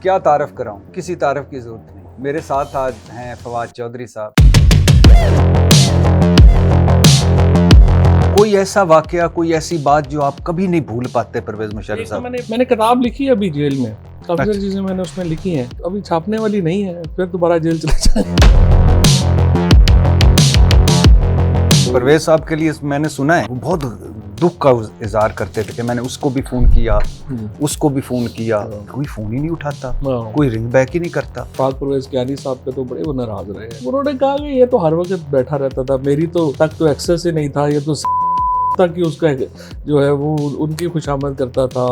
क्या तारफ कराऊं, किसी तारफ की जरूरत नहीं। मेरे साथ आज हैं फवाद चौधरी साहब। कोई ऐसा वाकया, कोई ऐसी बात जो आप कभी नहीं भूल पाते परवेज मुशर्रफ साहब? मैंने किताब लिखी है अभी जेल में, काफी सारी चीजें मैंने उसमें लिखी हैं, अभी छापने वाली नहीं है, फिर दोबारा जेल चले जाए। परवेज साहब के लिए मैंने सुना है वो बहुत दुख का इजहार करते थे कि मैंने उसको भी फोन किया, उसको भी फोन किया, कोई फोन ही नहीं उठाता, कोई रिंग बैक ही नहीं करता। फाद परवेज कियानी साहब पे तो बड़े वो नाराज रहे हैं। उन्होंने कहा कि ये तो हर वक्त बैठा रहता था, मेरी तो तक तो एक्सेस ही नहीं था, ये तो तक कि उसका जो है वो उनकी खुशामद करता था।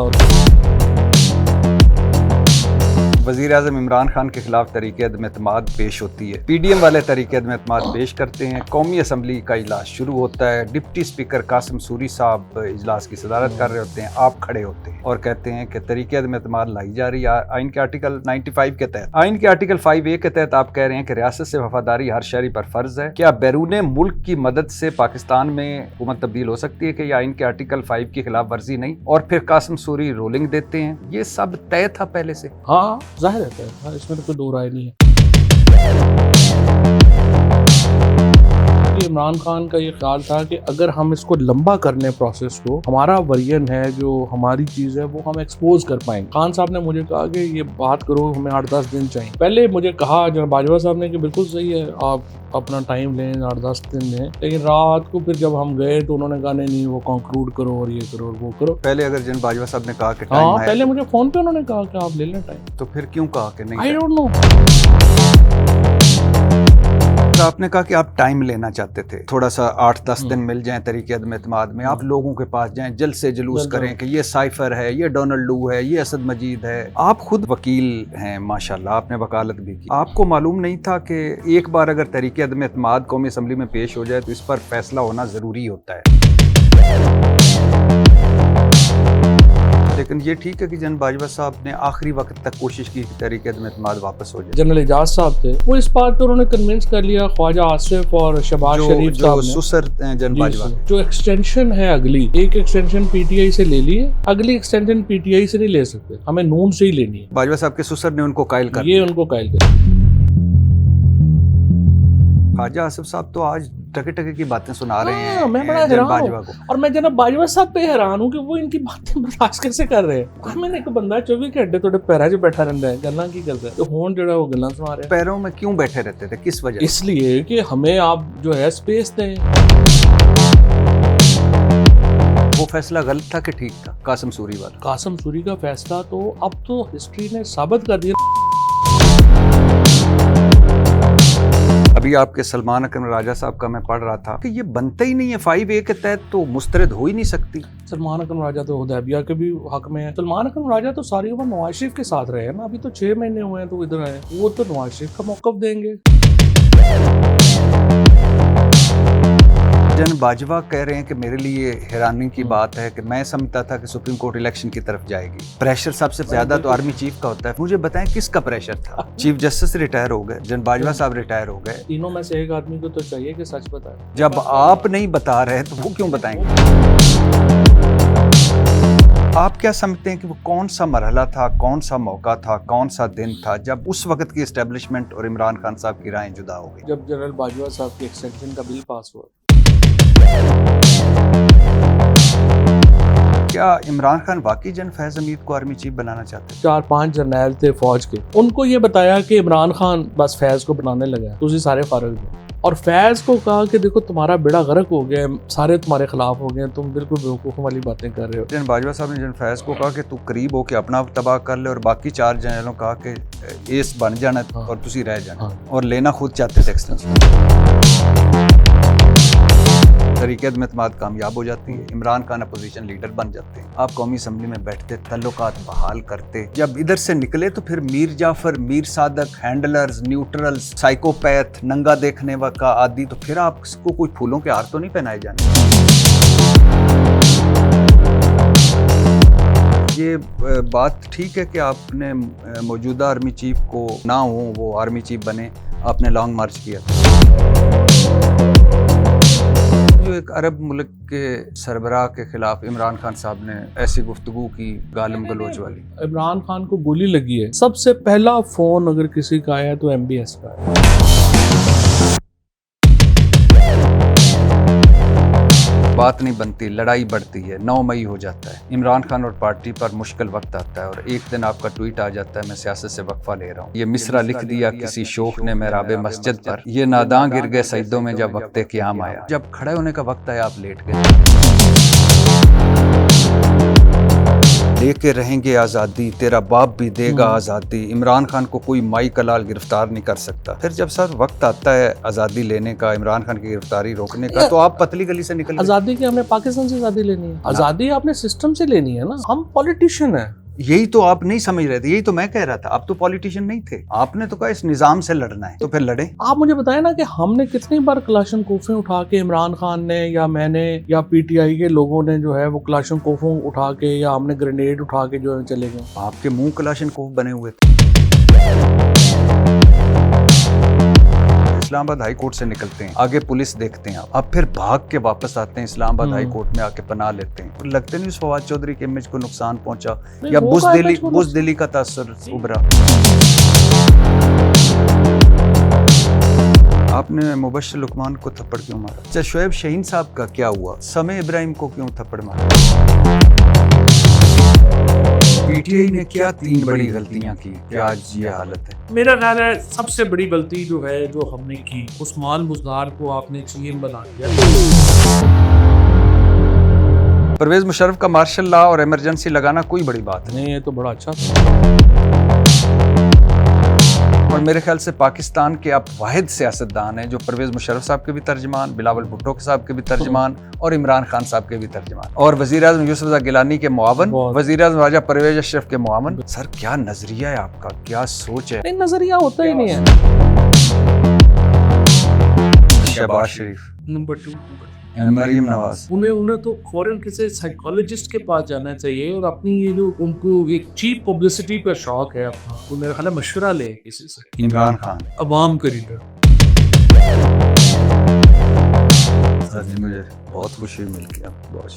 वज़ीर आज़म इमरान खान के खिलाफ तरीके अदम एतमाद पेश होती है, पीडीएम वाले तरीके अदम एतमाद पेश करते हैं, कौमी असम्बली का इजलास शुरू होता है, डिप्टी स्पीकर कासिम सूरी साहब इजलास की सदारत कर रहे होते हैं, आप खड़े होते हैं और कहते हैं कि तरीके अदम एतमाद लाई जा रही है आइन के आर्टिकल 95 के तहत। आइन के आर्टिकल 5A के तहत आप कह रहे हैं कि रियासत से वफादारी हर शहरी पर फर्ज है। क्या बैरून मुल्क की मदद से पाकिस्तान में हुकूमत तब्दील हो सकती है कि यह आइन के आर्टिकल 5 की खिलाफ वर्जी नहीं? और फिर कासिम सूरी रोलिंग देते हैं, ये सब तय था पहले से। हाँ जाहिर है, हाँ, इसमें तो कोई दो राय नहीं है। इमरान खान का ये ख्याल था कि अगर हम इसको लंबा करने प्रोसेस को, हमारा वर्जन है जो हमारी चीज है वो हम एक्सपोज कर पाएंगे। खान साहब ने मुझे कहा कि ये बात करो, हमें 8-10 दिन चाहिए। पहले मुझे कहा जनाब बाजवा साहब ने कि बिल्कुल सही है, आप अपना टाइम लें, 8-10 दिन लें। लेकिन रात को फिर जब हम गए तो उन्होंने कहा नहीं वो कंक्लूड करो और ये करो और वो करो। पहले अगर जन बाजवा साहब ने कहा कि हाँ, पहले मुझे फोन पे उन्होंने कहा कि आप ले लें टाइम, तो फिर क्यों कहा कि नहीं? I don't know. आपने कहा कि आप टाइम लेना चाहते थे, थोड़ा सा 8-10 दिन मिल जाएं तरीके अदम एतमाद में, आप लोगों के पास जाएं, जल्द से जुलूस करें कि ये साइफर है, ये डोनाल्ड लू है, ये असद मजीद है। आप खुद वकील हैं माशाल्लाह, आपने वकालत भी की। आपको मालूम नहीं था कि एक बार अगर तरीके अदम एतमाद कौमी असम्बली में पेश हो जाए तो इस पर फैसला होना जरूरी होता है? लेकिन ये ठीक है कि जन बाजवा साहब ने आखिरी वक्त तक कोशिश की कि तरीके अदम एतमाद वापस हो जाए। जनरल एजाज साहब थे, वो इस बात पर उन्होंने कन्विंस कर लिया, ख्वाजा आसिफ और शहबाज शरीफ साहब ने, सुसर जन बाजवा, जो एक्सटेंशन है अगली, एक एक्सटेंशन पीटीआई से ले ली है, अगली एक्सटेंशन पीटीआई से नहीं ले सकते, हमें नून से ही लेनी है। बाजवा साहब के सुसर ने उनको कायल कर, ये उनको कायल कर। ख्वाजा आसिफ साहब तो आज टके टके की बातें सुना रहे हैं। मैं बड़ा हैरान हूँ, और मैं जनाब बाजवा साहब पे हैरान हूँ कि वो इनकी बातें बर्दाश्त कैसे कर रहे हैं। मैंने एक बंदा 24 घंटे थोड़े पैरों 'ਚ बैठा रहता है, गल्लां की करता है, तो हुण जो वो गल्लां सुना रहे हैं। पैरों में क्यों बैठे रहते थे, किस वजह? इसलिए कि हमें आप जो है स्पेस दें। वो फैसला गलत था कि ठीक था कासिम सूरी वाला? कासिम सूरी का फैसला तो अब तो हिस्ट्री ने साबित कर दिया। अभी आपके सलमान अकरम राजा साहब का मैं पढ़ रहा था कि ये बनता ही नहीं है, 5A के तहत तो मुस्तरद हो ही नहीं सकती। सलमान अकरम राजा तो हुदैबिया के भी हक में है। सलमान अकरम राजा तो सारी उम्र नवाज शरीफ के साथ रहे हैं ना, अभी तो 6 महीने हुए हैं तो इधर आए, वो तो नवाज शरीफ का मौक़िफ़ देंगे। जन बाजवा कह रहे हैं कि मेरे लिए हैरानी की बात है कि मैं समझता था कि सुप्रीम कोर्ट इलेक्शन की तरफ जाएगी। प्रेशर सबसे ज्यादा तो आर्मी चीफ का होता है। मुझे बताएं किसका प्रेशर था? चीफ जस्टिस रिटायर हो गए, जन बाजवा साहब रिटायर हो गए, तीनों में से एक आदमी को तो चाहिए कि सच बताए। जब आप नहीं बता रहे तो वो क्यों बताएंगे? आप क्या समझते हैं कि वो कौन सा मरहला था, कौन सा मौका था, कौन सा दिन था जब उस वक्त की एस्टेब्लिशमेंट और इमरान खान साहब की राहें जुदा हो गई? जब जनरल बाजवा साहब के एक्सटेंशन का बिल पास हुआ। क्या इमरान खान वाकई जन फैज हमीद को आर्मी चीफ बनाना चाहते? 4-5 जर्नैल थे फौज के, उनको ये बताया कि इमरान खान बस फैज को बनाने लगा, तो सारे फारग थे, और फैज को कहा कि देखो तुम्हारा बेड़ा गर्क हो गया, सारे तुम्हारे खिलाफ हो गए, तुम बिल्कुल बेवकूफ़ों वाली बातें कर रहे हो। जन बाजवा साहब ने जन फैज को कहा कि तू करीब हो के अपना तबाह कर ले, और बाकी 4 जनरलों कहा कि एस बन जाना और तुसी रह जाना, और लेना खुद चाहते थे एक्सटेंशन। तरीके अदम एतमाद कामयाब हो जाती है, इमरान खान अपोजिशन लीडर बन जाते हैं, आप कौमी असम्बली में बैठते, तल्लुकात बहाल करते। जब इधर से निकले तो फिर Mir Jafar, Mir Sadiq, handlers, neutrals, psychopath, नंगा देखने का आदि, तो फिर आपको कोई फूलों के हार तो नहीं पहनाए जाने? ये बात ठीक है कि आपने मौजूदा आर्मी चीफ को ना हो वो आर्मी चीफ बने, आपने लॉन्ग मार्च किया। जो एक अरब मुल्क के सरबराह के खिलाफ इमरान खान साहब ने ऐसी गुफ्तगू की गालिम गलोच वाली। इमरान खान को गोली लगी है, सबसे पहला फोन अगर किसी का आया तो MBS का है। बात नहीं बनती, लड़ाई बढ़ती है, 9 मई हो जाता है। इमरान खान और पार्टी पर मुश्किल वक्त आता है और एक दिन आपका ट्वीट आ जाता है, मैं सियासत से वक्फा ले रहा हूँ। ये मिसरा लिख दिया किसी शोख ने मेहराबे मस्जिद पर, ये नादां गिर गए सजदों में जब वक्ते क़याम आया। जब खड़े होने का वक्त आया आप लेट गए। लेके रहेंगे आज़ादी, तेरा बाप भी देगा आज़ादी। इमरान खान को कोई माई कलाल गिरफ्तार नहीं कर सकता। फिर जब सर वक्त आता है आज़ादी लेने का, इमरान खान की गिरफ्तारी रोकने का, तो आप पतली गली से निकल। आज़ादी की हमने पाकिस्तान से आज़ादी लेनी है, आज़ादी आपने सिस्टम से लेनी है ना। हम पॉलिटिशियन है, यही तो आप नहीं समझ रहे थे, यही तो मैं कह रहा था। आप तो पॉलिटिशियन नहीं थे, आपने तो कहा इस निजाम से लड़ना है, तो फिर लड़े। आप मुझे बताएं ना कि हमने कितनी बार कलाशनकोफें उठा के, इमरान खान ने या मैंने या PTI के लोगों ने जो है वो कलाशनकोफों उठा के, या हमने ग्रेनेड उठा के जो है चले गए। आपके मुंह कलाशनकोफ बने हुए थे। इस्लामाबाद हाई कोर्ट से निकलते हैं, आगे पुलिस देखते हैं, अब फिर भाग के वापस आते हैं इस्लामाबाद हाई कोर्ट में आके पनाह लेते हैं। तो लगते नहीं उस फवाद चौधरी के इमेज को नुकसान पहुंचा या बुज़दिली का तासुर उभरा। आपने मुबश्शिर लुकमान को थप्पड़ क्यों मारा? अच्छा, शोएब शाहीन साहब का क्या हुआ? समय इब्राहिम को क्यों थप्पड़ मारा? PTI ने क्या 3 बड़ी गलतियां की कि आज ये हालत है? मेरा ख्याल है सबसे बड़ी गलती जो है जो हमने की, उस्मान बुज़दार को आपने CM बना दिया। परवेज मुशर्रफ का मार्शल लॉ और इमरजेंसी लगाना कोई बड़ी बात नहीं। नहीं, ये तो बड़ा अच्छा था। और मेरे ख्याल से पाकिस्तान के आप वाहिद सियासतदान हैं जो परवेज मुशर्रफ साहब के भी तर्जमान, बिलावल भुट्टो साहब के भी तर्जमान और इमरान खान साहब के भी तर्जमान, और वज़ीर-ए-आज़म यूसुफ रज़ा गिलानी के मुआवन, वज़ीर-ए-आज़म राजा परवेज अशरफ के मुआवन। सर क्या नजरिया है आपका, क्या सोच है? नहीं, नजरिया होता ही नहीं है। शहबाज शरीफ, नंबर 2 मरियम नवाज, उन्हें तो फौरन किसी साइकोलॉजिस्ट के पास जाना चाहिए और अपनी ये जो उनको एक चीप पब्लिसिटी का शौक है अपना, तो मेरा ख्याल है मशवरा ले किसी से। इमरान खान अवाम का लीडर। सर जी मुझे बहुत खुशी मिल गई, बहुत